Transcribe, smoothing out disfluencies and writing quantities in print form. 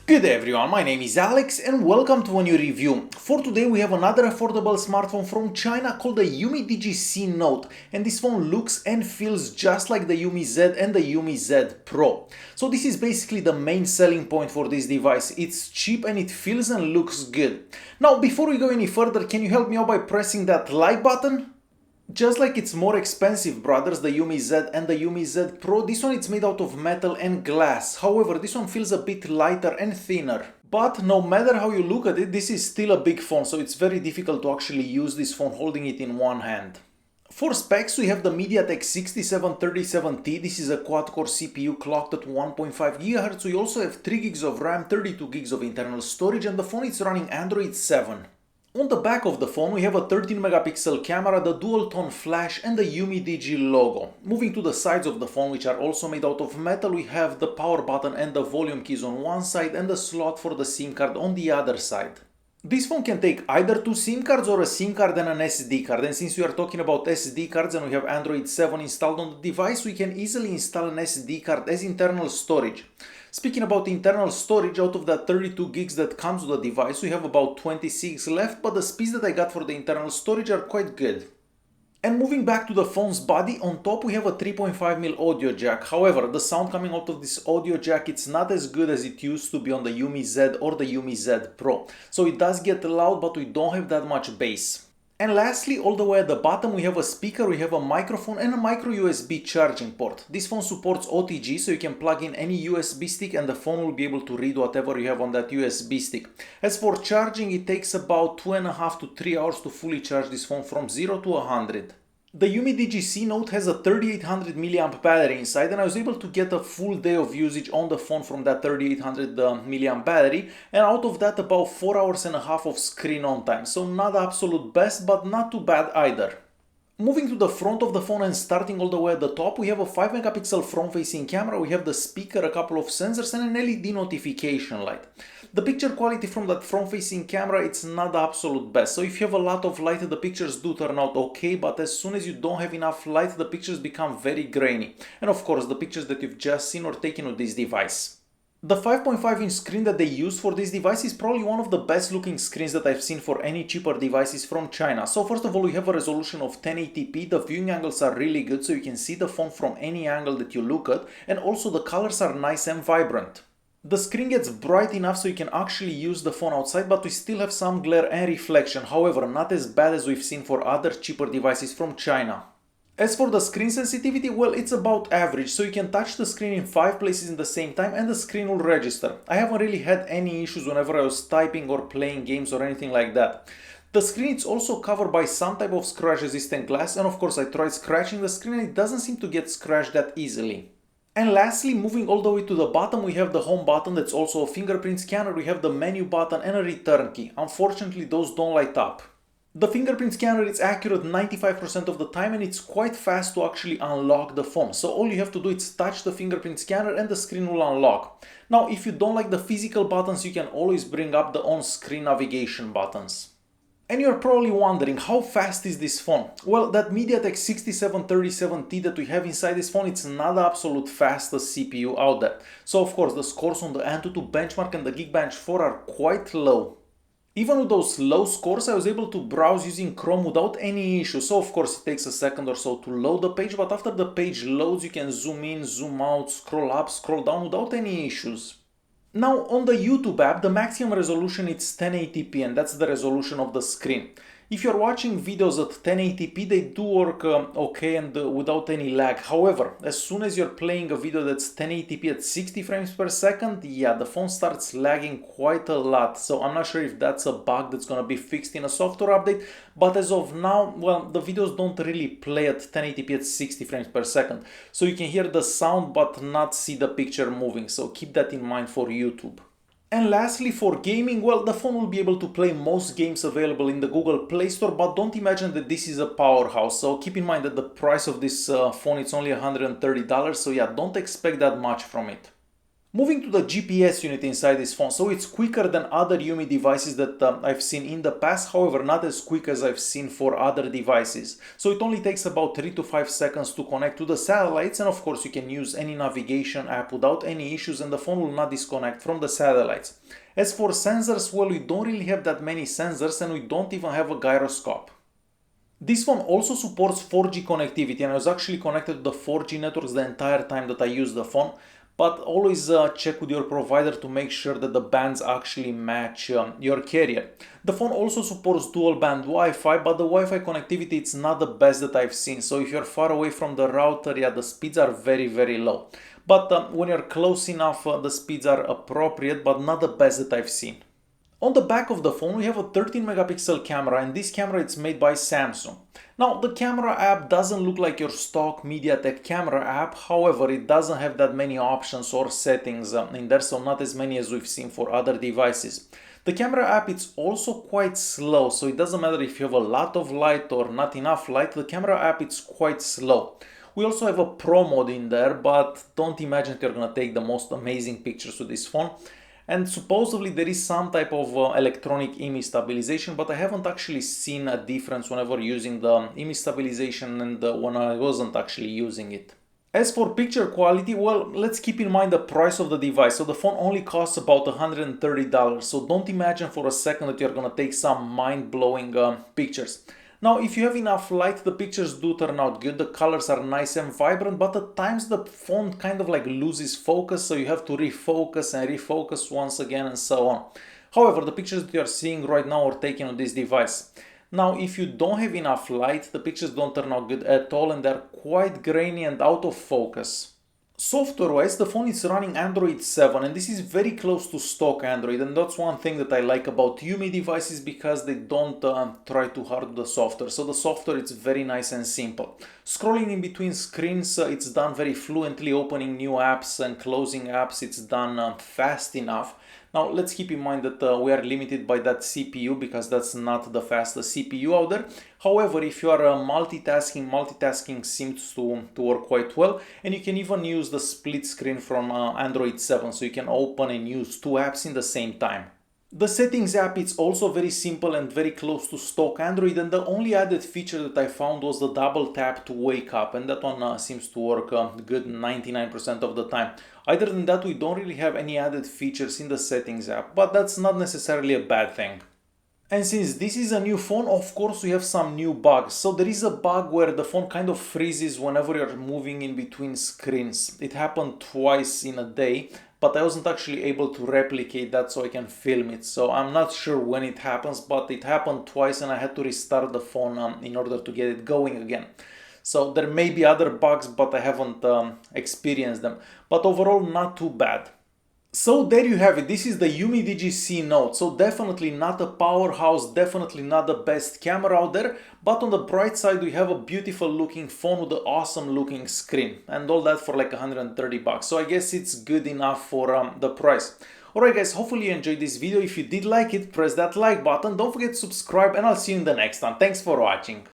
Good day everyone, my name is Alex and welcome to a new review. For today we have another affordable smartphone from China called the UMIDIGI C Note, and this phone looks and feels just like the UMI Z and the UMI Z Pro. So this is basically the main selling point for this device. It's cheap and it feels and looks good. Now before we go any further, can you help me out by pressing that like button? Just like it's more expensive, brothers, the UMI Z and the UMI Z Pro, this one it's made out of metal and glass. However, this one feels a bit lighter and thinner. But no matter how you look at it, this is still a big phone, so it's very difficult to actually use this phone holding it in one hand. For specs, we have the MediaTek 6737T. This is a quad-core CPU clocked at 1.5 GHz. We also have 3 GB of RAM, 32 GB of internal storage, and the phone is running Android 7. On the back of the phone we have a 13 megapixel camera, the dual tone flash and the UMIDIGI logo. Moving to the sides of the phone, which are also made out of metal, we have the power button and the volume keys on one side and the slot for the SIM card on the other side. This phone can take either two SIM cards or a SIM card and an SD card, and since we are talking about SD cards and we have Android 7 installed on the device, we can easily install an SD card as internal storage. Speaking about internal storage, out of that 32 gigs that comes with the device, we have about 26 left, but the speeds that I got for the internal storage are quite good. And moving back to the phone's body, on top we have a 3.5mm audio jack. However, the sound coming out of this audio jack, it's not as good as it used to be on the UMI Z or the UMI Z Pro. So it does get loud, but we don't have that much bass. And lastly, all the way at the bottom we have a speaker, we have a microphone and a micro USB charging port. This phone supports OTG, so you can plug in any USB stick and the phone will be able to read whatever you have on that USB stick. As for charging, it takes about 2.5 to 3 hours to fully charge this phone from 0 to 100. The UMIDIGI C Note has a 3800 mAh battery inside, and I was able to get a full day of usage on the phone from that 3800 mAh battery, and out of that about 4 hours and a half of screen on time. So not the absolute best, but not too bad either. Moving to the front of the phone and starting all the way at the top, we have a 5 megapixel front-facing camera, we have the speaker, a couple of sensors and an LED notification light. The picture quality from that front-facing camera, it's not the absolute best. So if you have a lot of light, the pictures do turn out okay, but as soon as you don't have enough light, the pictures become very grainy. And of course, the pictures that you've just seen were taken with this device. The 5.5-inch screen that they used for this device is probably one of the best looking screens that I've seen for any cheaper devices from China. So first of all, we have a resolution of 1080p, the viewing angles are really good so you can see the phone from any angle that you look at, and also the colors are nice and vibrant. The screen gets bright enough so you can actually use the phone outside, but we still have some glare and reflection, however not as bad as we've seen for other cheaper devices from China. As for the screen sensitivity, well, it's about average, so you can touch the screen in 5 places in the same time and the screen will register. I haven't really had any issues whenever I was typing or playing games or anything like that. The screen is also covered by some type of scratch resistant glass, and of course I tried scratching the screen and it doesn't seem to get scratched that easily. And lastly, moving all the way to the bottom, we have the home button that's also a fingerprint scanner, we have the menu button and a return key. Unfortunately, those don't light up. The fingerprint scanner is accurate 95% of the time and it's quite fast to actually unlock the phone. So all you have to do is touch the fingerprint scanner and the screen will unlock. Now, if you don't like the physical buttons, you can always bring up the on-screen navigation buttons. And you're probably wondering, how fast is this phone? Well, that MediaTek 6737T that we have inside this phone, it's not the absolute fastest CPU out there. So of course, the scores on the Antutu benchmark and the Geekbench 4 are quite low. Even with those low scores, I was able to browse using Chrome without any issue. So of course, it takes a second or so to load the page, but after the page loads, you can zoom in, zoom out, scroll up, scroll down without any issues. Now on the YouTube app, the maximum resolution is 1080p and that's the resolution of the screen. If you're watching videos at 1080p, they do work okay and without any lag. However, as soon as you're playing a video that's 1080p at 60 frames per second, yeah, the phone starts lagging quite a lot. So I'm not sure if that's a bug that's gonna be fixed in a software update, but as of now, well, the videos don't really play at 1080p at 60 frames per second. So you can hear the sound but not see the picture moving, so keep that in mind for YouTube. And lastly, for gaming, well, the phone will be able to play most games available in the Google Play Store, but don't imagine that this is a powerhouse. So keep in mind that the price of this phone is only $130, so yeah, don't expect that much from it. Moving to the GPS unit inside this phone, so it's quicker than other UMI devices that I've seen in the past, however not as quick as I've seen for other devices. So it only takes about 3 to 5 seconds to connect to the satellites, and of course you can use any navigation app without any issues and the phone will not disconnect from the satellites. As for sensors, well, we don't really have that many sensors and we don't even have a gyroscope. This phone also supports 4G connectivity and I was actually connected to the 4G networks the entire time that I used the phone. But always check with your provider to make sure that the bands actually match your carrier. The phone also supports dual band Wi-Fi, but the Wi-Fi connectivity it's not the best that I've seen. So if you're far away from the router, yeah, the speeds are very low. But when you're close enough, the speeds are appropriate, but not the best that I've seen. On the back of the phone, we have a 13 megapixel camera, and this camera is made by Samsung. Now, the camera app doesn't look like your stock MediaTek camera app, however, it doesn't have that many options or settings in there, so not as many as we've seen for other devices. The camera app is also quite slow, so it doesn't matter if you have a lot of light or not enough light, the camera app is quite slow. We also have a Pro mode in there, but don't imagine that you're gonna take the most amazing pictures with this phone. And supposedly there is some type of electronic image stabilization, but I haven't actually seen a difference whenever using the image stabilization and when I wasn't actually using it. As for picture quality, well, let's keep in mind the price of the device. So the phone only costs about $130, so don't imagine for a second that you're gonna take some mind-blowing pictures. Now, if you have enough light, the pictures do turn out good, the colors are nice and vibrant, but at times the phone kind of like loses focus, so you have to refocus and refocus once again and so on. However, the pictures that you are seeing right now are taken on this device. Now, if you don't have enough light, the pictures don't turn out good at all and they're quite grainy and out of focus. Software-wise, the phone is running Android 7 and this is very close to stock Android, and that's one thing that I like about UMI devices because they don't try too hard with the software. So the software is very nice and simple. Scrolling in between screens, it's done very fluently. Opening new apps and closing apps, it's done fast enough. Now let's keep in mind that we are limited by that CPU because that's not the fastest CPU out there. However, if you are multitasking seems to work quite well, and you can even use the split screen from Android 7, so you can open and use two apps in the same time. The settings app is also very simple and very close to stock Android, and the only added feature that I found was the double tap to wake up, and that one seems to work good 99% of the time. Other than that, we don't really have any added features in the settings app, but that's not necessarily a bad thing. And since this is a new phone, of course we have some new bugs. So there is a bug where the phone kind of freezes whenever you're moving in between screens. It happened twice in a day, but I wasn't actually able to replicate that so I can film it. So I'm not sure when it happens, but it happened twice and I had to restart the phone in order to get it going again. So there may be other bugs, but I haven't experienced them. But overall, not too bad. So there you have it. This is the UMIDIGI C Note. So definitely not a powerhouse, definitely not the best camera out there. But on the bright side, we have a beautiful looking phone with an awesome looking screen. And all that for like 130 bucks. So I guess it's good enough for the price. Alright guys, hopefully you enjoyed this video. If you did like it, press that like button. Don't forget to subscribe and I'll see you in the next one. Thanks for watching.